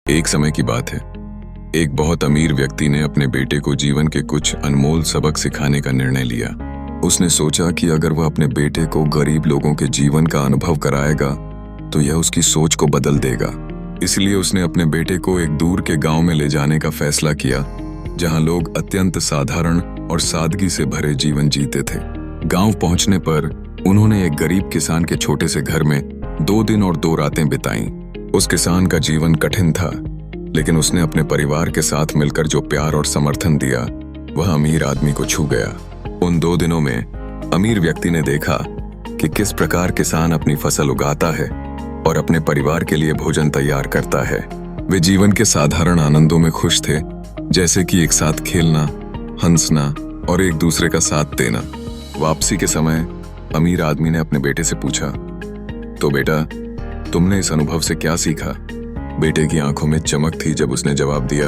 एक समय की बात है। एक बहुत अमीर व्यक्ति ने अपने बेटे को जीवन के कुछ अनमोल सबक सिखाने का निर्णय लिया। उसने सोचा कि अगर वह अपने बेटे को गरीब लोगों के जीवन का अनुभव कराएगा तो यह उसकी सोच को बदल देगा। इसलिए उसने अपने बेटे को एक दूर के गांव में ले जाने का फैसला किया, जहां लोग अत्यंत साधारण और सादगी से भरे जीवन जीते थे। गांव पहुंचने पर उन्होंने एक गरीब किसान के छोटे से घर में 2 दिन और 2 रातें बिताईं। उस किसान का जीवन कठिन था, लेकिन उसने अपने परिवार के साथ मिलकर जो प्यार और समर्थन दिया वह अमीर आदमी को छू गया। उन 2 दिनों में अमीर व्यक्ति ने देखा कि किस प्रकार किसान अपनी फसल उगाता है और अपने परिवार के लिए भोजन तैयार करता है। वे जीवन के साधारण आनंदों में खुश थे, जैसे कि एक साथ खेलना, हंसना और एक दूसरे का साथ देना। वापसी के समय अमीर आदमी ने अपने बेटे से पूछा, तो बेटा, तुमने इस अनुभव से क्या सीखा? बेटे की आंखों में चमक थी जब उसने जवाब दिया,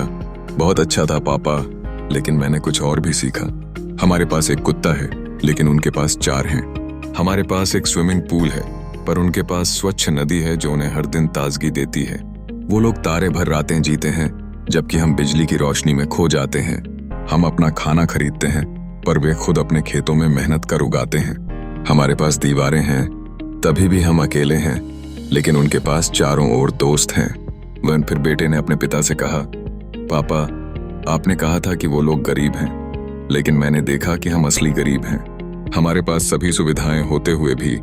बहुत अच्छा था पापा, लेकिन मैंने कुछ और भी सीखा। हमारे पास एक कुत्ता है, लेकिन उनके पास 4 हैं। हमारे पास एक स्विमिंग पूल है, पर उनके पास स्वच्छ नदी है जो उन्हें हर दिन ताजगी देती है। वो लोग तारे भर रातें जीते हैं, जबकि हम बिजली की रोशनी में खो जाते हैं। हम अपना खाना खरीदते हैं, पर वे खुद अपने खेतों में मेहनत कर उगाते हैं। हमारे पास दीवारें हैं, तभी भी हम अकेले हैं, लेकिन उनके पास चारों ओर दोस्त हैं। वह फिर बेटे ने अपने पिता से कहा, पापा, आपने कहा था कि वो लोग गरीब हैं, लेकिन मैंने देखा कि हम असली गरीब हैं। हमारे पास सभी सुविधाएं होते हुए भी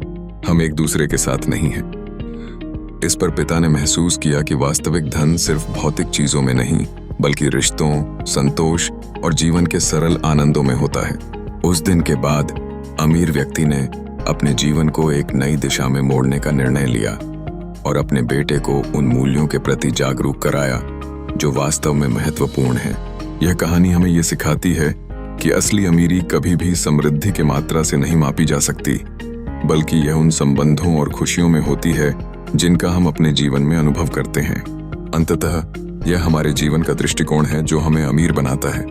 हम एक दूसरे के साथ नहीं हैं। इस पर पिता ने महसूस किया कि वास्तविक धन सिर्फ भौतिक चीजों में नहीं, बल्कि रिश्तों, संतोष और जीवन के सरल आनंदों में होता है। उस दिन के बाद अमीर व्यक्ति ने अपने जीवन को एक नई दिशा में मोड़ने का निर्णय लिया और अपने बेटे को उन मूल्यों के प्रति जागरूक कराया जो वास्तव में महत्वपूर्ण हैं। यह कहानी हमें ये सिखाती है कि असली अमीरी कभी भी समृद्धि की मात्रा से नहीं मापी जा सकती, बल्कि यह उन संबंधों और खुशियों में होती है जिनका हम अपने जीवन में अनुभव करते हैं। अंततः यह हमारे जीवन का दृष्टिकोण है जो हमें अमीर बनाता है।